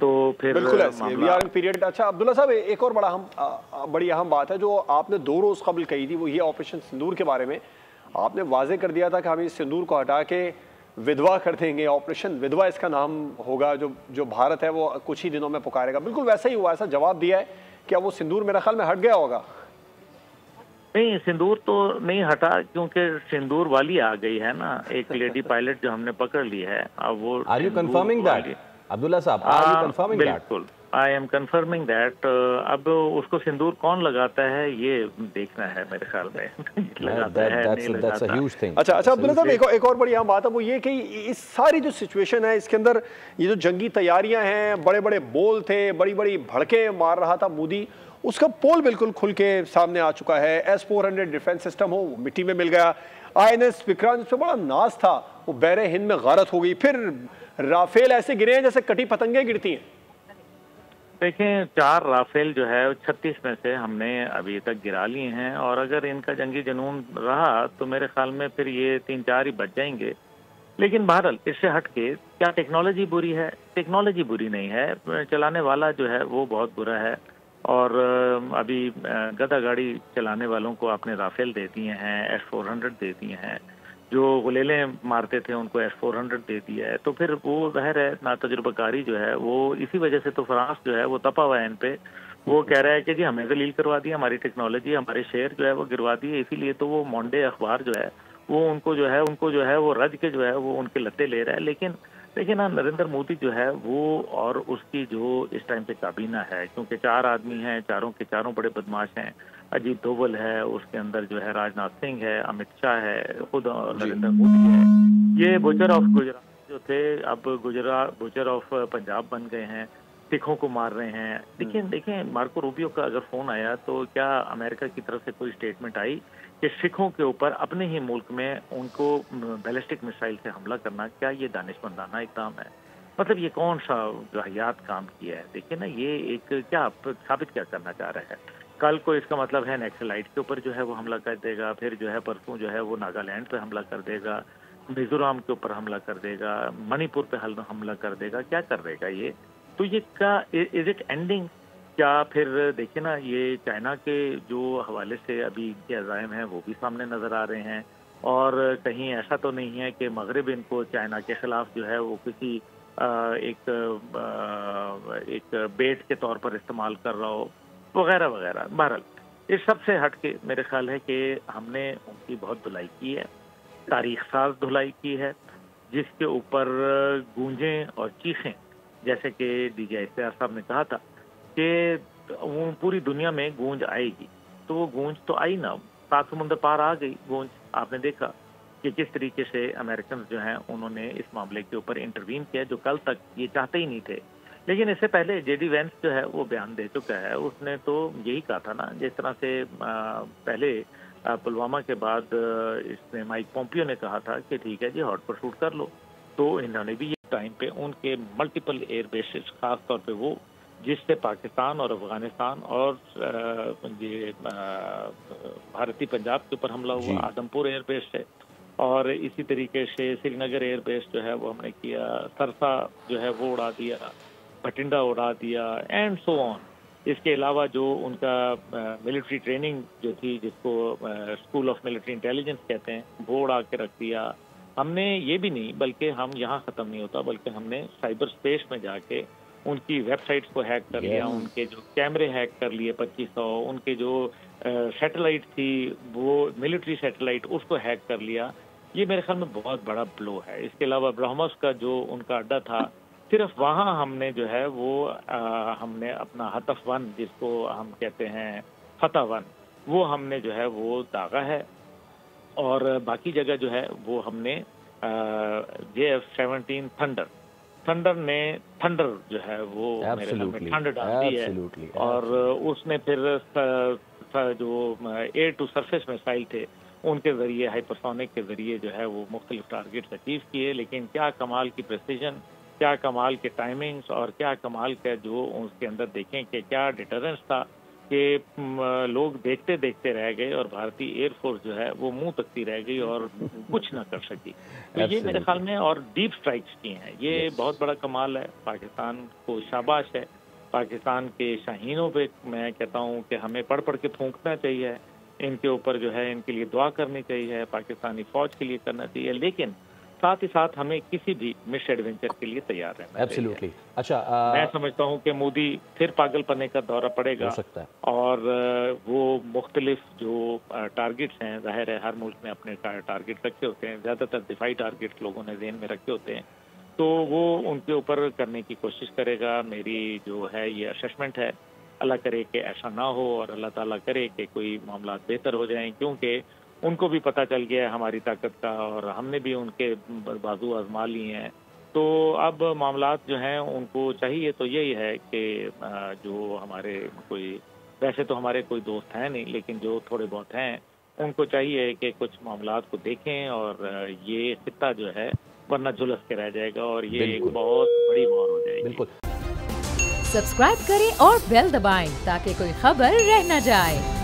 तो फिर बिल्कुल ऐसे वी आर इन पीरियड। अच्छा अब्दुल्ला साहब, एक और बड़ी अहम बात है जो आपने 2 रोज कबल कही थी, वो ये ऑपरेशन सिंदूर के बारे में आपने वाजे कर दिया था कि हम इस सिंदूर को हटा के विधवा कर देंगे, ऑपरेशन विधवा इसका नाम होगा, जो जो भारत है वो कुछ ही दिनों में पुकारेगा। बिल्कुल वैसा ही हुआ, ऐसा जवाब दिया है। क्या वो सिंदूर मेरा ख्याल में हट गया होगा? नहीं, सिंदूर तो नहीं हटा, क्योंकि सिंदूर वाली आ गई है ना, एक लेडी पायलट जो हमने पकड़ ली है, अब वो are you sindoor confirming that वाली। अब्दुल्ला साहब, आर यू कंफर्मिंग दैट? बिल्कुल, आई एम कंफर्मिंग दैट। अब उसको सिंदूर कौन लगाता है ये देखना है मेरे ख्याल में। लगाता है नहीं दैट्स अ लगाता। Huge thing. अच्छा अच्छा अब्दुल्ला साहब, एक और बड़ी अहम बात है वो ये कि इस सारी जो सिचुएशन है इसके अंदर ये जो जंगी तैयारियां हैं, बड़े बड़े बोल थे, बड़ी बड़ी भड़के मार रहा था मोदी, उसका पोल बिल्कुल खुल के सामने आ चुका है। S-400 डिफेंस सिस्टम हो वो मिट्टी में मिल गया, INS विक्रांत जिस पे बड़ा नाज था वो बहरे हिंद में गारत हो गई, फिर राफेल ऐसे गिरे हैं जैसे कटी पतंगे गिरती हैं। देखें, 4 राफेल जो है 36 में से हमने अभी तक गिरा लिए हैं, और अगर इनका जंगी जुनून रहा तो मेरे ख्याल में फिर ये 3-4 ही बच जाएंगे। लेकिन बहरहाल इससे हट के क्या टेक्नोलॉजी बुरी है? टेक्नोलॉजी बुरी नहीं है, चलाने वाला जो है वो बहुत बुरा है। और अभी गधा गाड़ी चलाने वालों को आपने राफेल दे दिए हैं, S-400 दे दिए हैं, जो गुलेले मारते थे उनको S-400 दे दिया है, तो फिर वो ज़ाहिर है ना तजुर्बाकारी जो है वो इसी वजह से तो फ्रांस जो है वो तपा हुआ है इन पे। वो कह रहा है कि जी हमें जलील करवा दिया, हमारी टेक्नोलॉजी, हमारे शेयर जो है वो गिरवा दिए, इसीलिए तो वो मोंडे अखबार जो है वो उनको जो है वो रज के जो है वो उनके लत्ते ले रहा है। लेकिन देखिए ना, नरेंद्र मोदी जो है वो और उसकी जो इस टाइम पे काबीना है, क्योंकि 4 आदमी हैं, चारों के चारों बड़े बदमाश हैं। अजीत डोवल है, उसके अंदर जो है राजनाथ सिंह है, अमित शाह है, खुद नरेंद्र मोदी है। ये बुचर ऑफ गुजरात जो थे अब बुचर ऑफ पंजाब बन गए हैं, सिखों को मार रहे हैं। देखें मार्को रूबियो का अगर फोन आया तो क्या अमेरिका की तरफ से कोई स्टेटमेंट आई कि सिखों के ऊपर अपने ही मुल्क में उनको बैलिस्टिक मिसाइल से हमला करना, क्या ये दानिशमंदाना इक़दाम है? मतलब ये कौन सा वाहियात काम किया है? देखिए ना, ये एक क्या साबित क्या करना चाह रहा है? कल को इसका मतलब है नक्सलाइट के ऊपर जो है वो हमला कर देगा, फिर जो है परसों जो है वो नागालैंड पे हमला कर देगा, मिजोरम के ऊपर हमला कर देगा, मणिपुर पे हमला कर देगा। क्या कर देगा ये? तो ये क्या इज इट एंडिंग? क्या फिर देखिए ना, ये चाइना के जो हवाले से अभी इनके अज़ाइम हैं वो भी सामने नजर आ रहे हैं, और कहीं ऐसा तो नहीं है कि मगरिब इनको चाइना के खिलाफ जो है वो किसी एक बेट के तौर पर इस्तेमाल कर रहा हो, वगैरह वगैरह। बहरहाल इस सब से हट के मेरे ख्याल है कि हमने उनकी बहुत धुलाई की है, तारीख साज धुलाई की है, जिसके ऊपर गूंजें और चीखें, जैसे कि DJI साहब ने कहा था कि वो पूरी दुनिया में गूंज आएगी, तो वो गूंज तो आई ना, 7 समुंदर पार आ गई गूंज। आपने देखा कि किस तरीके से अमेरिकन जो हैं उन्होंने इस मामले के ऊपर इंटरवीन किया, जो कल तक ये चाहते ही नहीं थे। लेकिन इससे पहले JD वेंस जो है वो बयान दे चुका है, उसने तो यही कहा था ना, जिस तरह से पहले पुलवामा के बाद इसने माइक पोम्पियो ने कहा था कि ठीक है जी हॉट परसूट कर लो, तो इन्होंने भी ये टाइम पे उनके मल्टीपल एयर बेसिस, खास तौर पे वो जिससे पाकिस्तान और अफगानिस्तान और ये भारतीय पंजाब के ऊपर हमला हुआ, आदमपुर एयर बेस है, और इसी तरीके से श्रीनगर एयर बेस जो है वो हमने किया, सरसा जो है वो उड़ा दिया, भटिंडा उड़ा दिया, एंड सो ऑन। इसके अलावा जो उनका मिलिट्री ट्रेनिंग जो थी, जिसको स्कूल ऑफ मिलिट्री इंटेलिजेंस कहते हैं, वो उड़ा के रख दिया। हमने ये भी नहीं, बल्कि हम यहाँ ख़त्म नहीं होता, बल्कि हमने साइबर स्पेस में जाके उनकी वेबसाइट्स को हैक कर लिया, उनके जो कैमरे हैक कर लिए 2500, उनके जो सैटेलाइट थी वो मिलिट्री सैटेलाइट, उसको हैक कर लिया। ये मेरे ख्याल में बहुत बड़ा ब्लो है। इसके अलावा ब्रह्मोस का जो उनका अड्डा था, सिर्फ वहाँ हमने जो है वो हमने अपना हतफ 1, जिसको हम कहते हैं फतह 1, वो हमने जो है वो दागा है, और बाकी जगह जो है वो हमने JF-17 थंडर ने थंडर जो है वो मेरे ख्याल में ठंड डाल दी है, और उसने फिर जो एयर टू सरफेस मिसाइल थे उनके जरिए, हाइपरसोनिक के जरिए जो है वो मुख्तलिफ टारगेट्स अचीव किए। लेकिन क्या कमाल की प्रेसिजन, क्या कमाल के टाइमिंग्स, और क्या कमाल का जो उसके अंदर देखें कि क्या डिटरेंस था। कि लोग देखते देखते रह गए और भारतीय एयरफोर्स जो है वो मुंह तकती रह गई और कुछ ना कर सकी। तो ये मेरे ख्याल में, और डीप स्ट्राइक्स की हैं, ये बहुत बड़ा कमाल है। पाकिस्तान को शाबाश है। पाकिस्तान के शाहीनों पे मैं कहता हूँ कि हमें पढ़ पढ़ के फूंकना चाहिए, इनके ऊपर जो है इनके लिए दुआ करनी चाहिए, पाकिस्तानी फौज के लिए करना चाहिए, लेकिन साथ ही साथ हमें किसी भी मिस एडवेंचर के लिए तैयार रहना चाहिए। अच्छा, मैं समझता हूँ कि मोदी फिर पागलपने का दौरा पड़ेगा, हो सकता है, और वो मुख्तलिफ जो टारगेट्स हैं, जाहिर है हर मुल्क ने अपने टारगेट रखे होते हैं, ज़्यादातर दिफाई टारगेट लोगों ने ज़हन में रखे होते हैं, तो वो उनके ऊपर करने की कोशिश करेगा। मेरी जो है ये असेसमेंट है, अल्लाह करे कि ऐसा ना हो और अल्लाह ताला करे कि कोई मामला बेहतर हो जाएं, क्योंकि उनको भी पता चल गया है हमारी ताकत का और हमने भी उनके बाजू आजमा लिए हैं। तो अब मामलात जो हैं उनको चाहिए तो यही है कि जो हमारे कोई, वैसे तो हमारे कोई दोस्त हैं नहीं, लेकिन जो थोड़े बहुत हैं उनको चाहिए कि कुछ मामलात को देखें, और ये खित्ता जो है वरना झुलस के रह जाएगा और ये एक बहुत बड़ी वॉर हो जाएगी। बिल्कुल। सब्सक्राइब करें और बेल दबाएं ताकि कोई खबर रह न जाए।